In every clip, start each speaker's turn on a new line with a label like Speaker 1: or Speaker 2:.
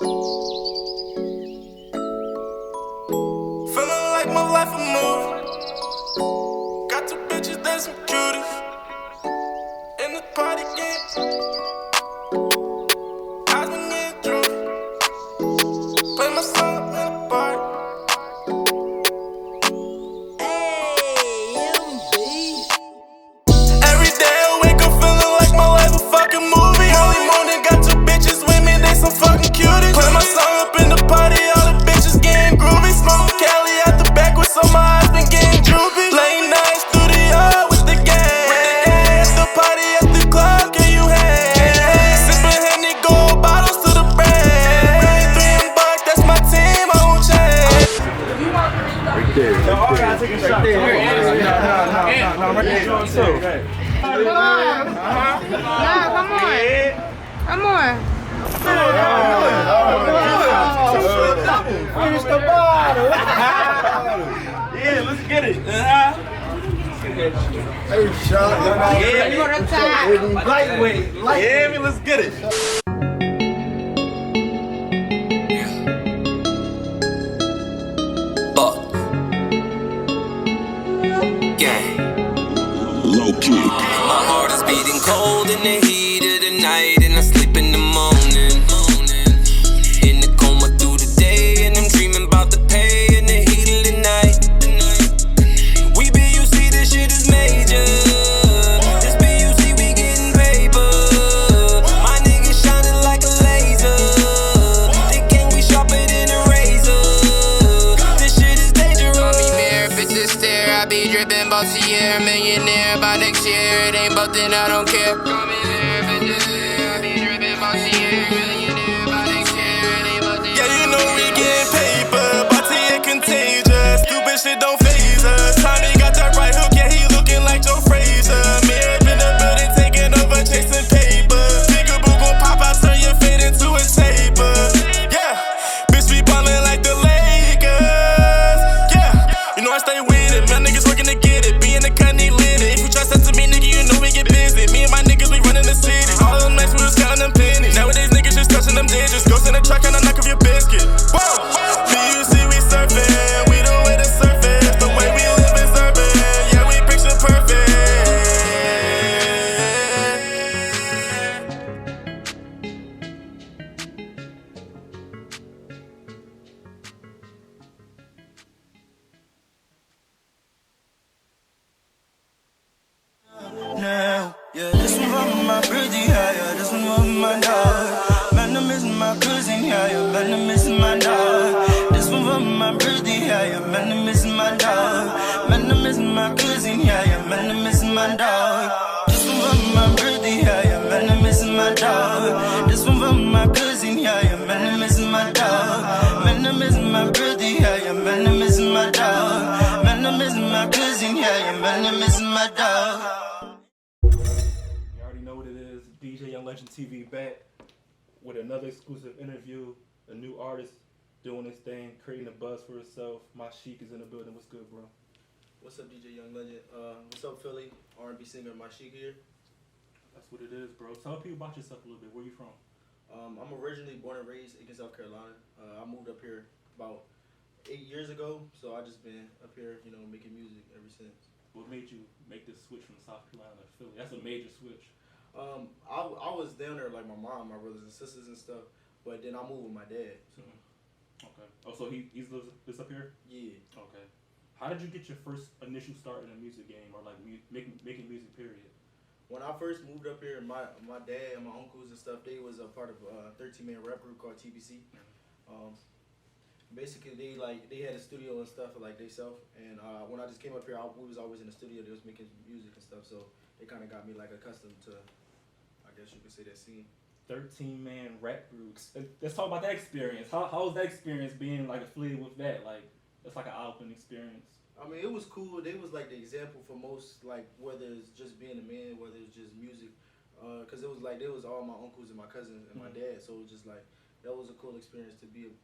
Speaker 1: Feeling like my life a movie. Got two bitches, they some cuties. In the party game, I've been getting drunk. Play my song in the party. Every day I wake up feeling like my life a fucking movie. Early morning, got two bitches with me, they some fucking cuties. Play my song up in the party, all the bitches getting groovy. Smoke Cali out the back with some eyes been getting droopy. Late night studio with the gang. At the party at the club, can you hang? Sippin' Henny, gold bottles to the brand. $3 that's my team, I won't change.
Speaker 2: Right there.
Speaker 3: No, I gotta take a shot. No, right there.
Speaker 4: Come on. Come on.
Speaker 3: Finish the bottle. Yeah, let's get it.
Speaker 2: Hey, shot.
Speaker 3: Yeah,
Speaker 4: You want to tie?
Speaker 3: lightweight. Yeah, let's get it.
Speaker 1: Low key. My heart is beating cold in the heat of the night, and I sleep in the morning. In the coma through the day, and I'm dreaming about the pay in the heat of the night. We BUC, this shit is major. This BUC, we getting paper. My niggas shining like a laser. The gang, we sharper than a razor. This shit is dangerous.
Speaker 5: Call me mirror, bitches stare. I be dripping bossy air, millionaire by next year. It ain't but then I don't care. Call me mirror, bitches stare. I be dripping bossy air, millionaire by next year. It ain't but then
Speaker 1: Yeah, you know we getting paper, Bossy and contagious. Stupid shit don't faze us. Tommy got that right hook, yeah, he looking like Joe Frazier. Mirror in the building, taking over, chasing paper. Bigger boo gon' pop out, turn your fade into a taper. Yeah, bitch, we ballin' like the Lakers. Yeah, you know I stay with it, my niggas working to get it. Be in the cut, need lit it. If you try something to me, nigga, you know we get busy. Me and my niggas, we running the city. All of them nights, we was counting them pennies. Nowadays, niggas just touching them digits. Ghost in the truck, and I knock off your biscuit. Whoa! Me, you see, we surfing. We the way to surface. The way we live is urban. Yeah, we picture perfect.
Speaker 6: Now, yeah, this one from my birthday, yeah, this one from my dog. Man, I'm missing my cousin, yeah, man, I'm missing my dog. This one from my birthday, yeah, man, I'm missing my dog. Man, I'm missing my cousin, yeah, man, I'm missing my dog. This one from my birthday, yeah, man, I'm missing my dog. This one from my cousin, yeah, man, I'm missing my dog. Man, I'm missing my birthday, yeah, man, I'm missing my dog. Man, I'm missing my cousin, yeah, man, I'm missing my dog.
Speaker 3: You already know what it is. DJ Young Legend TV back with another exclusive interview. A new artist doing his thing, creating a buzz for himself. Mashich is in the building. What's good, bro?
Speaker 7: What's up, DJ Young Legend? What's up, Philly? R&B singer Mashich here.
Speaker 3: That's what it is, bro. Tell people about yourself a little bit. Where you from?
Speaker 7: I'm originally born and raised in South Carolina. I moved up here about 8 years ago, so I just been up here, you know, making music ever since.
Speaker 3: What made you make this switch from South Carolina to Philly? That's a major switch.
Speaker 7: I was down there like my mom, my brothers and sisters and stuff, but then I moved with my dad. So.
Speaker 3: Okay. Oh, so he lives up here?
Speaker 7: Yeah.
Speaker 3: Okay. How did you get your first initial start in the music game, or like making music? Period.
Speaker 7: When I first moved up here, my dad and my uncles and stuff, they was a part of a 13-man rap group called TBC. Basically, they had a studio and stuff like they self. And when I just came up here, we was always in the studio. They was making music and stuff, so they kind of got me like accustomed to, I guess you could say, that scene.
Speaker 3: 13-man rap groups. Let's talk about that experience. How was that experience being like affiliated with that? Like, that's like an eye-opening experience.
Speaker 7: I mean, it was cool. They was like the example for most, like whether it's just being a man, whether it's just music, because it was like they was all my uncles and my cousins and my dad. So it was just like that was a cool experience to be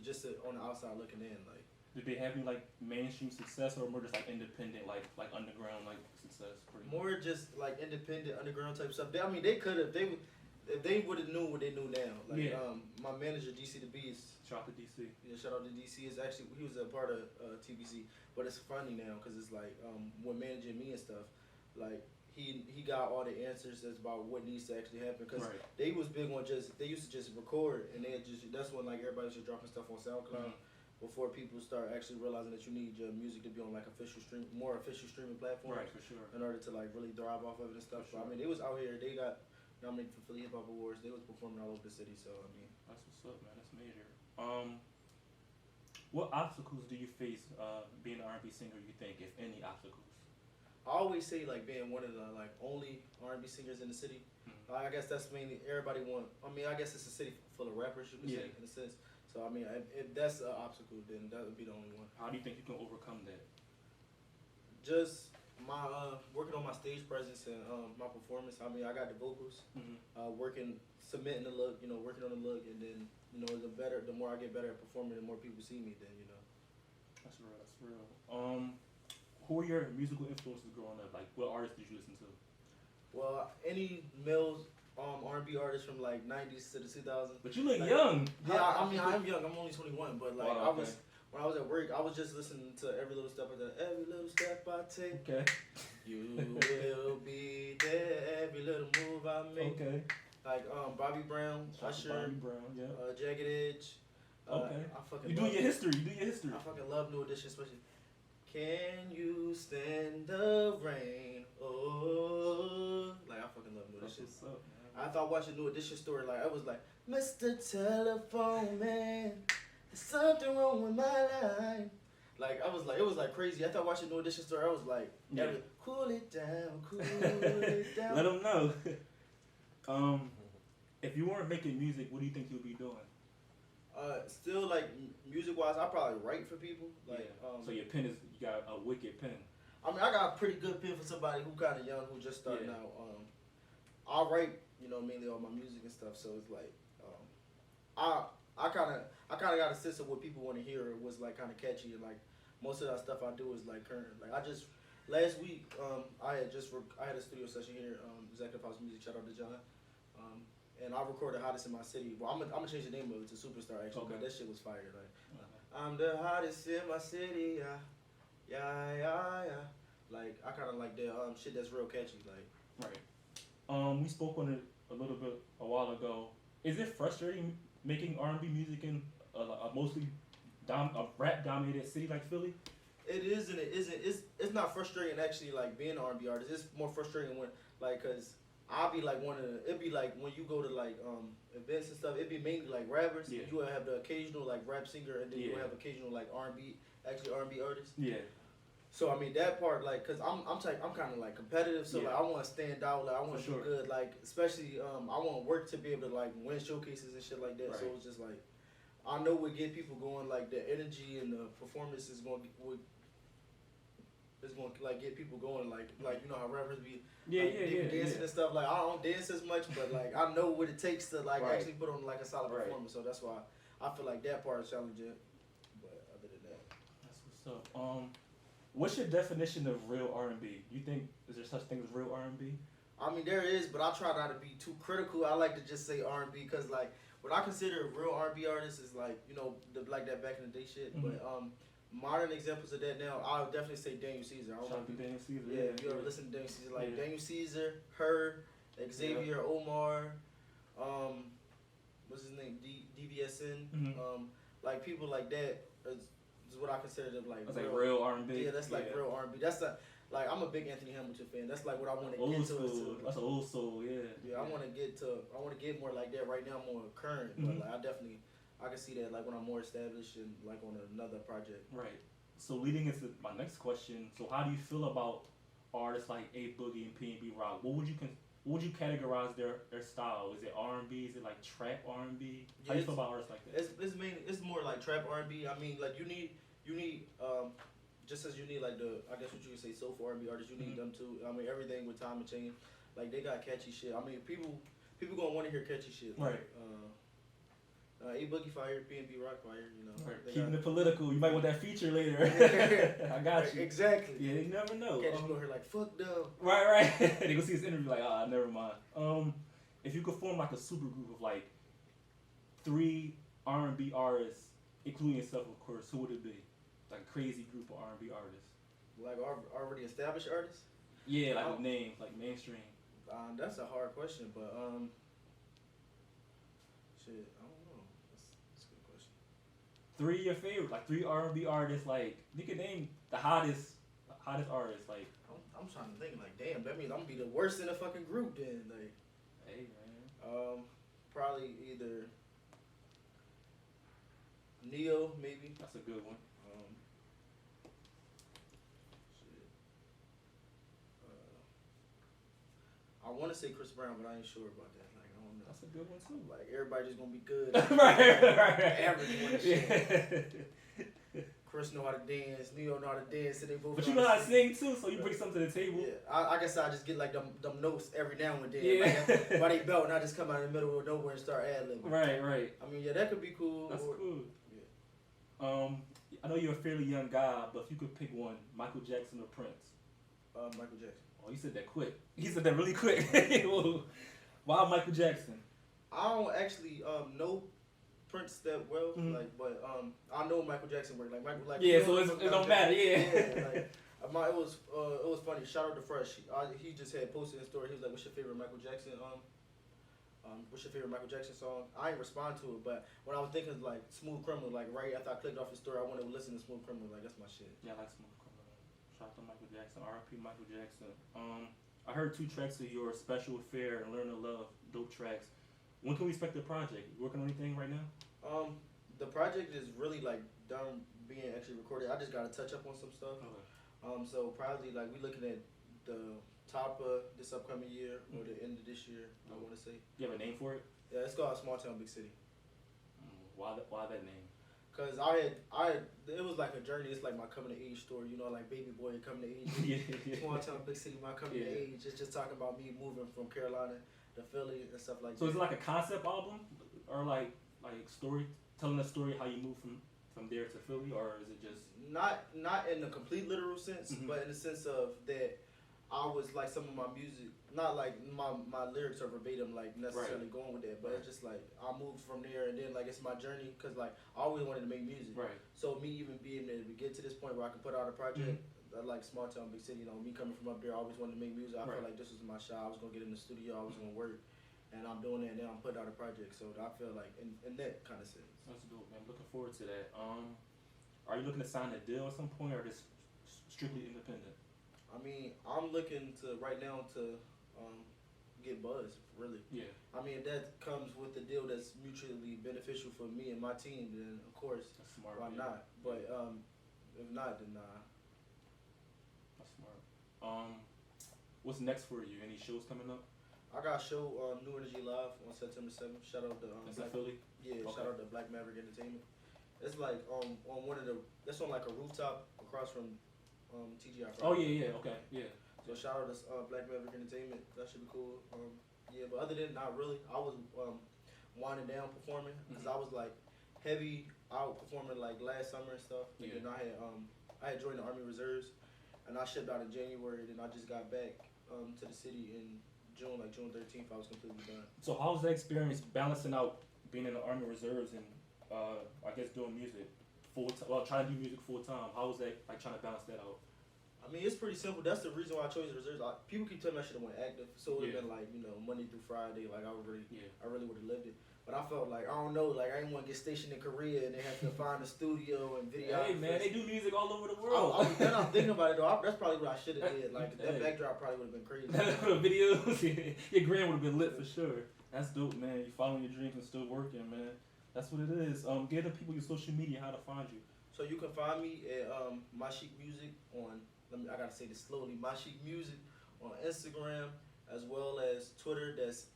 Speaker 7: just on the outside looking in. Like,
Speaker 3: did they have any like mainstream success or more just like independent, like underground like success?
Speaker 7: More just like independent underground type stuff. They could have. If they would have knew what they knew now. Like,
Speaker 3: yeah.
Speaker 7: my manager DC the Beast.
Speaker 3: Shout out to DC.
Speaker 7: Yeah, shout out to DC. Is actually he was a part of TBC, but it's funny now because it's like when managing me and stuff, like he got all the answers as about what needs to actually happen because they was big on they used to just record and that's when like everybody was just dropping stuff on SoundCloud before people start actually realizing that you need your music to be on like more official streaming platforms,
Speaker 3: right, for sure,
Speaker 7: in order to like really thrive off of it and stuff. So I mean, they was out here. They got nominated for Philly Hip Hop Awards. They was performing all over the city. So I mean,
Speaker 3: that's what's up, man. That's major. What obstacles do you face being an R&B singer? You think, if any obstacles?
Speaker 7: I always say like being one of the like only R&B singers in the city. I guess that's mainly everybody want. I mean, I guess it's a city full of rappers, you could say, in a sense. So I mean, if that's an obstacle, then that would be the only one.
Speaker 3: How do you think you can overcome that?
Speaker 7: Just my working on my stage presence and my performance. I mean, I got the vocals, submitting the look, working on the look, and then the more I get better at performing, the more people see me. Then
Speaker 3: That's real. That's real. Who were your musical influences growing up? Like, what artists did you listen to?
Speaker 7: Well, any male R&B artists from like 90s to the 2000s.
Speaker 3: But you look young.
Speaker 7: Yeah, I mean, I'm young. I'm only 21, but like
Speaker 3: wow, okay.
Speaker 7: When I was at work, I was just listening to Every Little Step I Take.
Speaker 3: Okay.
Speaker 7: You will be there, every little move I make.
Speaker 3: Okay.
Speaker 7: Like Bobby Brown, Usher,
Speaker 3: Bobby Brown, yeah.
Speaker 7: Jagged Edge.
Speaker 3: Okay.
Speaker 7: You do your
Speaker 3: history. You do your history.
Speaker 7: I fucking love New Edition, especially. Can you stand the rain? Oh, like I fucking love New Edition.
Speaker 3: What's up, man?
Speaker 7: I thought watching New Edition story, like I was like, Mr. Telephone Man, there's something wrong with my line. Like I was like, it was like crazy. I thought watching New Edition story, I was like, cool it down, cool it down.
Speaker 3: Let them know. If you weren't making music, what do you think you'll be doing?
Speaker 7: Still like music-wise, I probably write for people. Like,
Speaker 3: so your pen you got a wicked pen.
Speaker 7: I mean, I got a pretty good pen for somebody who kind of young, who just starting out. I write, mainly all my music and stuff. So it's like, I kind of got a sense of what people want to hear. Was like kind of catchy, and like most of that stuff I do is like current. Like I just last week, I had a studio session here, Executive House Music. Shout out to John. And I recorded Hottest in My City. Well, I'm gonna change the name of it to Superstar actually, but that shit was fire. Like, I'm the hottest in my city, yeah. Like, I kind of like the shit that's real catchy, like.
Speaker 3: Right. We spoke on it a little bit a while ago. Is it frustrating making R&B music in a mostly a rap-dominated city like Philly?
Speaker 7: It is and it isn't. It's not frustrating actually, like being an R&B artist. It's more frustrating when, like, cause I'll be like it'd be like when you go to like events and stuff, it'd be mainly like rappers.
Speaker 3: Yeah.
Speaker 7: You will have the occasional like rap singer, and then you will have occasional like R&B artists.
Speaker 3: Yeah.
Speaker 7: So I mean that part, like, cause I'm kind of like competitive, so like I want to stand out, like I want to do good, like especially I want work to be able to like win showcases and shit like that. Right. So it's just like I know what get people going, like the energy and the performance is going to like get people going, like you know how rappers be dancing and stuff. Like I don't dance as much, but like I know what it takes to like actually put on like a solid performance. So that's why I feel like that part is challenging. But other than that,
Speaker 3: that's what's up. What's your definition of real R&B? You think is there such thing as real R&B?
Speaker 7: I mean there is, but I try not to be too critical. I like to just say R&B because like what I consider real R&B artists is like like that back in the day shit, but modern examples of that now, I would definitely say Daniel Caesar.
Speaker 3: Shout out to Daniel Caesar.
Speaker 7: Yeah, if you ever listen to Daniel Caesar, like Daniel Caesar, her, Xavier, Omar, what's his name, DVSN, like people like that is what I consider them like.
Speaker 3: That's real R&B.
Speaker 7: Yeah, that's like real R&B. That's like I'm a big Anthony Hamilton fan. That's like what I want to get to.
Speaker 3: That's old soul, yeah.
Speaker 7: Yeah, I want to get more like that. Right now, I'm more current, but like I can see that like when I'm more established and like on another project.
Speaker 3: Right. So leading into my next question, so how do you feel about artists like A Boogie and P&B Rock? What would you categorize their style? Is it R&B? Is it like trap R&B? How do you feel about artists like that?
Speaker 7: It's more like trap R&B. I mean, like you need just as you need like I guess what you would say soulful R&B artists, you need them too. I mean, everything with time and change. Like they got catchy shit. I mean, people gonna want to hear catchy shit.
Speaker 3: Right.
Speaker 7: A Boogie fire, P&B Rock fire,
Speaker 3: Right. Keeping it political. You might want that feature later. I got you.
Speaker 7: Exactly.
Speaker 3: Yeah, you never know.
Speaker 7: Catch you go here like fuck them.
Speaker 3: Right. They go see this interview like, never mind. If you could form like a super group of like 3 R&B artists, including yourself, of course, who would it be? Like a crazy group of R&B artists.
Speaker 7: Like already established artists?
Speaker 3: Yeah, like with names, like mainstream.
Speaker 7: That's a hard question, but shit, I don't know. That's a good question.
Speaker 3: 3 of your favorite, like 3 R&B artists, like you can name the hottest artists, like.
Speaker 7: I'm trying to think, like, damn, that means I'm gonna be the worst in the fucking group then, like.
Speaker 3: Hey man.
Speaker 7: Probably either Neo, maybe.
Speaker 3: That's a good one.
Speaker 7: Shit. I want to say Chris Brown, but I ain't sure about that. Like, I don't know.
Speaker 3: That's a good one too.
Speaker 7: Like, everybody just gonna be good.
Speaker 3: right.
Speaker 7: Average one and shit.
Speaker 3: Yeah.
Speaker 7: Chris know how to dance, Neo know how to dance, and they both.
Speaker 3: But you know how to sing too, so you bring something to the table.
Speaker 7: Yeah, I guess I just get like them notes every now and then.
Speaker 3: Yeah.
Speaker 7: Like, by they belt, and I just come out in the middle of nowhere and start ad-libbing.
Speaker 3: Right.
Speaker 7: I mean, yeah, that could be cool.
Speaker 3: That's cool.
Speaker 7: Yeah.
Speaker 3: I know you're a fairly young guy, but if you could pick one, Michael Jackson or Prince?
Speaker 7: Michael Jackson.
Speaker 3: Oh, you said that quick. He said that really quick. Why Michael Jackson?
Speaker 7: I don't actually know Prince that well, like, but I know Michael Jackson work. Like Michael, like
Speaker 3: yeah, so it don't matter. Yeah.
Speaker 7: Like, it was funny. Shout out to Fresh. He just had posted a story. He was like, "What's your favorite Michael Jackson? What's your favorite Michael Jackson song?" I ain't respond to it, but when I was thinking like Smooth Criminal, like right after I clicked off his story, I wanted to listen to Smooth Criminal. Like that's my shit.
Speaker 3: Yeah, I like Smooth Criminal. Shout out to Michael Jackson. R.I.P. Michael Jackson. I heard 2 tracks of your Special Affair and Learn to Love, dope tracks. When can we expect the project? You working on anything right now?
Speaker 7: The project is really like done being actually recorded. I just gotta touch up on some stuff.
Speaker 3: Okay.
Speaker 7: So probably like we looking at the top of this upcoming year or the end of this year. I want to say.
Speaker 3: You have a name for it?
Speaker 7: Yeah, it's called Small Town Big City.
Speaker 3: Why that name?
Speaker 7: Cause it was like a journey. It's like my coming of age story. You know, like baby boy coming of age.
Speaker 3: Yeah.
Speaker 7: Small Town Big City, my coming of age. It's just talking about me moving from Carolina to Philly and stuff like that.
Speaker 3: So is it like a concept album or like story? Telling a story how you move from there to Philly, or is it just
Speaker 7: not in the complete literal sense, but in the sense of that I was like some of my music, not like my lyrics are verbatim like necessarily going with that, but it's just like I moved from there and then like it's my journey because like I always wanted to make music,
Speaker 3: right?
Speaker 7: So me even being able to get to this point where I can put out a project. Like Small Town Big City, you know, me coming from up there, I always wanted to make music. I felt like this was my shot. I was gonna get in the studio, I was gonna work. And I'm doing that now. I'm putting out a project, so I feel like in that kind of sense.
Speaker 3: That's dope, man. Looking forward to that. Are you looking to sign a deal at some point, or just strictly independent?
Speaker 7: I mean, I'm looking to right now to get buzz, really.
Speaker 3: Yeah.
Speaker 7: I mean, if that comes with a deal that's mutually beneficial for me and my team, then of course,
Speaker 3: that's smart,
Speaker 7: why not? But if not, then nah.
Speaker 3: That's smart. What's next for you? Any shows coming up?
Speaker 7: I got a show New Energy Live on September 7th. Shout out to
Speaker 3: Philly?
Speaker 7: Yeah,
Speaker 3: okay.
Speaker 7: Shout out to Black Maverick Entertainment. It's like on one of the that's on like a rooftop across from TGI Fridays.
Speaker 3: Oh yeah, okay, yeah.
Speaker 7: So shout out to Black Maverick Entertainment. That should be cool. Yeah, but other than not really, I was winding down performing because I was like heavy out performing like last summer and stuff. And then I had joined the Army Reserves, and I shipped out in January. Then I just got back to the city in June, like June 13th, I was completely done.
Speaker 3: So how was that experience balancing out being in the Army Reserves and I guess doing music trying to do music full time? How was that like trying to balance that out?
Speaker 7: I mean, it's pretty simple. That's the reason why I chose the reserves. People keep telling me I should have went active, so it would have been like Monday through Friday. Like I really would have lived it. But I felt like I don't know, like I didn't want to get stationed in Korea and they have to find a studio and video.
Speaker 3: Hey man, they do music all over the world.
Speaker 7: Then I'm thinking about it though. That's probably what I should have did. Like that backdrop probably would have been crazy.
Speaker 3: Videos, your grand would have been lit for sure. That's dope, man. You following your dreams and still working, man. That's what it is. Give the people your social media how to find you.
Speaker 7: So you can find me at Mashich Music on. I gotta say this slowly. Mashich Music on Instagram as well as Twitter. That's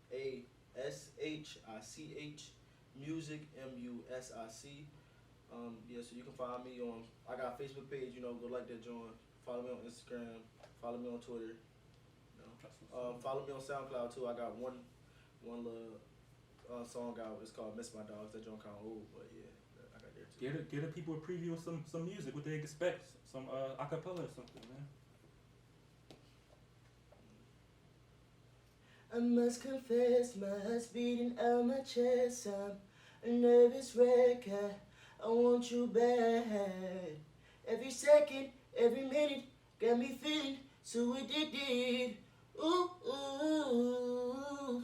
Speaker 7: MASHICH Music MUSIC. Yeah, so you can find me on. I got a Facebook page. You know, go like that, join. Follow me on Instagram. Follow me on Twitter. You know. Follow me on SoundCloud too. I got one little song out. It's called "Miss My Dogs." That joint kind of old, but yeah, I got there too.
Speaker 3: Get the people a preview of some music. What they expect. Some acapella or something, man.
Speaker 7: I must confess, my heart's beating out my chest. I'm a nervous wreck. I want you bad. Every second, every minute, got me feeling so addicted. Ooh, ooh.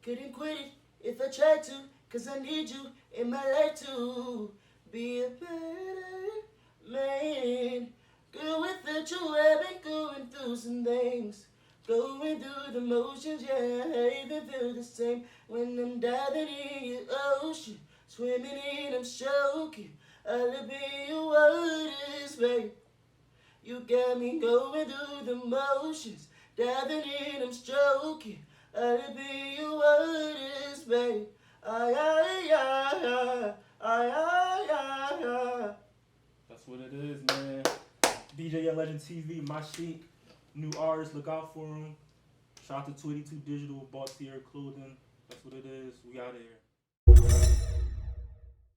Speaker 7: Couldn't quit it if I tried to, 'cause I need you in my life to be a better man. Girl, without you, I've been going through some things. Going through the motions, yeah, I even feel the same when I'm diving in your ocean. Swimming in, I'm choking. I'll be your waters, babe. You got me going through the motions. Diving in, I'm stroking. I'll be your waters, babe. Ay, ay, ay, ay, ay, ay, ay, ay.
Speaker 3: That's what it is, man. DJ Young Legend TV, Mashich. New artists, look out for him. Shout out to 282 Digital, bought Sierra Clothing. That's what it is. We out of here.